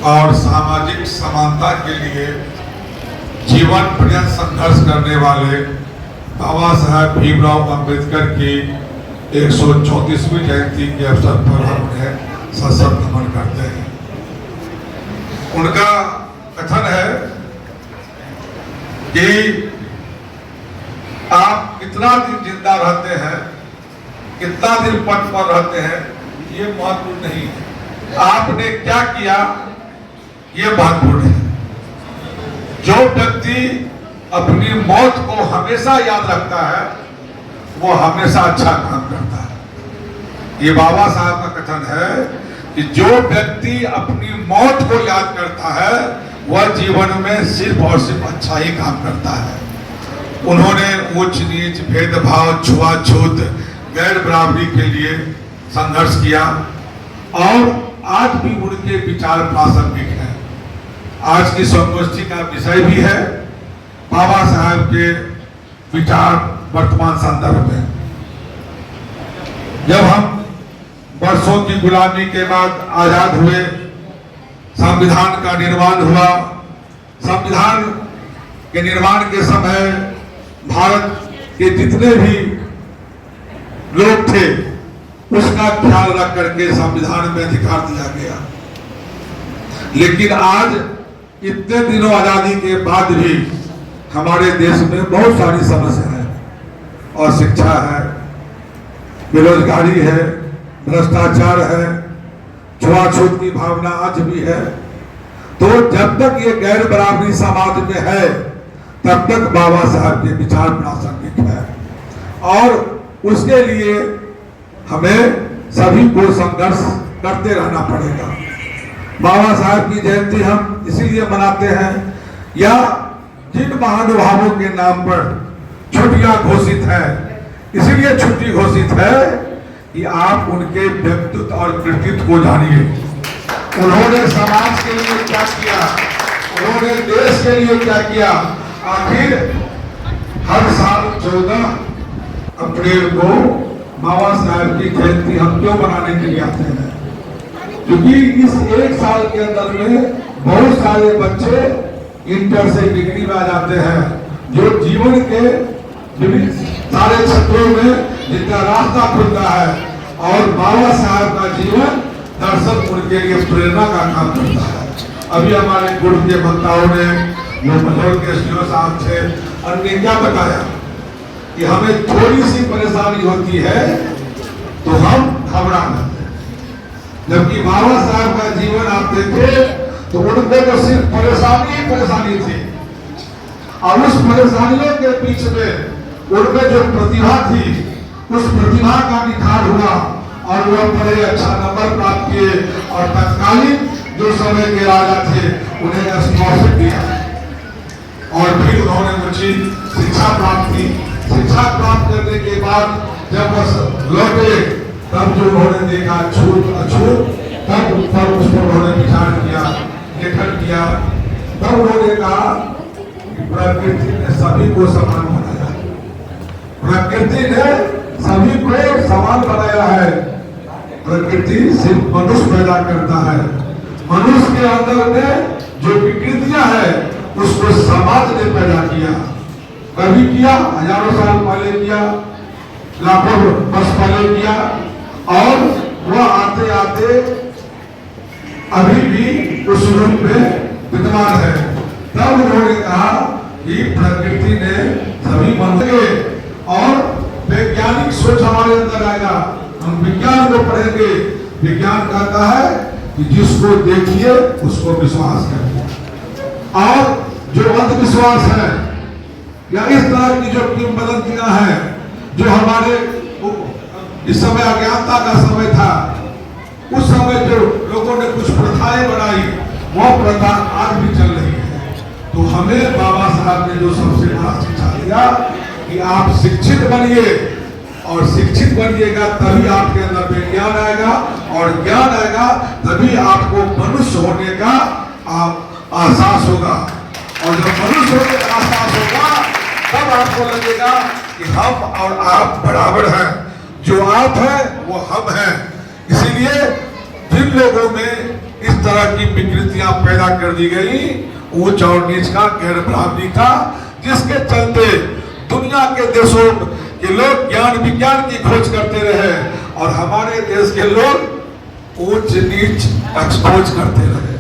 और सामाजिक समानता के लिए जीवन पर्यंत संघर्ष करने वाले बाबा साहेब भीमराव अंबेडकर की 134वीं जयंती के अवसर पर हम उन्हें सशक्त नमन करते हैं। उनका कथन है कि आप कितना दिन जिंदा रहते हैं, कितना दिन पद पर रहते हैं, ये महत्वपूर्ण नहीं है, आपने क्या किया ये महत्वपूर्ण है। जो व्यक्ति अपनी मौत को हमेशा याद रखता है वो हमेशा अच्छा काम करता है। ये बाबा साहब का कथन है कि जो व्यक्ति अपनी मौत को याद करता है वह जीवन में सिर्फ और सिर्फ अच्छा ही काम करता है। उन्होंने उच्च नीच, भेदभाव, छुआछूत, गैर बराबरी के लिए संघर्ष किया और आज भी उनके विचार प्रासंगिक हैं। आज की संगोष्ठी का विषय भी है बाबा साहब के विचार वर्तमान संदर्भ में। जब हम वर्षों की गुलामी के बाद आजाद हुए, संविधान का निर्माण हुआ, संविधान के निर्माण के समय भारत के जितने भी लोग थे उसका ख्याल रख करके संविधान में अधिकार दिया गया। लेकिन आज इतने दिनों आजादी के बाद भी हमारे देश में बहुत सारी समस्याएं हैं और शिक्षा है, बेरोजगारी है, भ्रष्टाचार है, छुआछूत की भावना आज भी है। तो जब तक ये गैर बराबरी समाज में है तब तक बाबा साहब के विचार प्रासंगिक है और उसके लिए हमें सभी को संघर्ष करते रहना पड़ेगा। बाबा साहब की जयंती हम इसीलिए मनाते हैं या जिन महानुभावों के नाम पर छुट्टियां घोषित है, इसीलिए छुट्टी घोषित है कि आप उनके व्यक्तित्व और कृतित्व को जानिए। उन्होंने समाज के लिए क्या किया, उन्होंने देश के लिए क्या किया। आखिर हर साल 14 अप्रैल को बाबा साहब की जयंती हम क्यों मनाने के लिए आते हैं? क्योंकि इस एक साल के अंदर में बहुत सारे बच्चे इंटर से डिग्री में आ जाते हैं, जो जीवन के विभिन्न सारे क्षेत्रों में जिनका रास्ता खुलता है और बाबा साहब का जीवन दर्शक उनके लिए प्रेरणा का काम करता है। अभी हमारे गुरु के वक्ताओं ने, जो मजोर के एसडीओ साहब थे, उन्होंने क्या बताया कि हमें थोड़ी सी परेशानी होती है तो हम घबरा जाते हैं, जबकि बाबा साहब का जीवन आप देखे तो उनमें तो सिर्फ परेशानी ही परेशानी थी और उस परेशानियों के बीच में उनमें जो प्रतिभा थी उस प्रतिभा का निखार हुआ और वह बड़े अच्छा नंबर प्राप्त किए और तत्कालीन जो समय के राजा थे उन्हें स्कॉलरशिप दिया और फिर उन्होंने मुझे शिक्षा प्राप्त की। शिक्षा प्राप्त करने के बाद जब वह लौटे तब जो उन्होंने देखा छूत अछूत, तब उस पर उन्होंने विचार किया, लेखन किया। तब उन्होंने कहा कि प्रकृति ने सभी को समान बनाया, प्रकृति ने सभी को समान बनाया है। प्रकृति सिर्फ मनुष्य पैदा करता है, मनुष्य के अंदर में जो विकृतियां है उसको समाज ने पैदा किया। कभी किया, हजारों साल पहले किया, लाखों वर्ष पहले किया और वह आते आते अभी भी उस रूप में विद्यमान है। तब उन्होंने कहा कि प्रकृति ने सभी मनुष्य और वैज्ञानिक सोच हमारे अंदर आएगा, हम विज्ञान को पढ़ेंगे। विज्ञान कहता है कि जिसको देखिए उसको विश्वास करिए और जो अंधविश्वास है या इस तरह की जो किंवदंतियां हैं, जो हमारे इस समय अज्ञानता का समय था, उस समय जो लोगों ने कुछ प्रथाएं बनाई वह प्रथा आज भी चल रही है। तो हमें बाबा साहब ने जो सबसे बड़ा शिक्षा दिया कि आप शिक्षित बनिए और शिक्षित बनिएगा तभी आपके अंदर विज्ञान आएगा और ज्ञान आएगा तभी आपको मनुष्य होने का एहसास होगा और जब मनुष्य होने का एहसास होगा तब आपको लगेगा कि हम और आप बराबर हैं, जो आप हैं वो हम हैं। इसीलिए जिन लोगों में इस तरह की विकृतियां पैदा कर दी गई, ऊंच और नीच का, गैर बराबरी का, जिसके चलते दुनिया के देशों के लोग ज्ञान विज्ञान की खोज करते रहे और हमारे देश के लोग ऊंच नीच एक्सपोज करते रहे।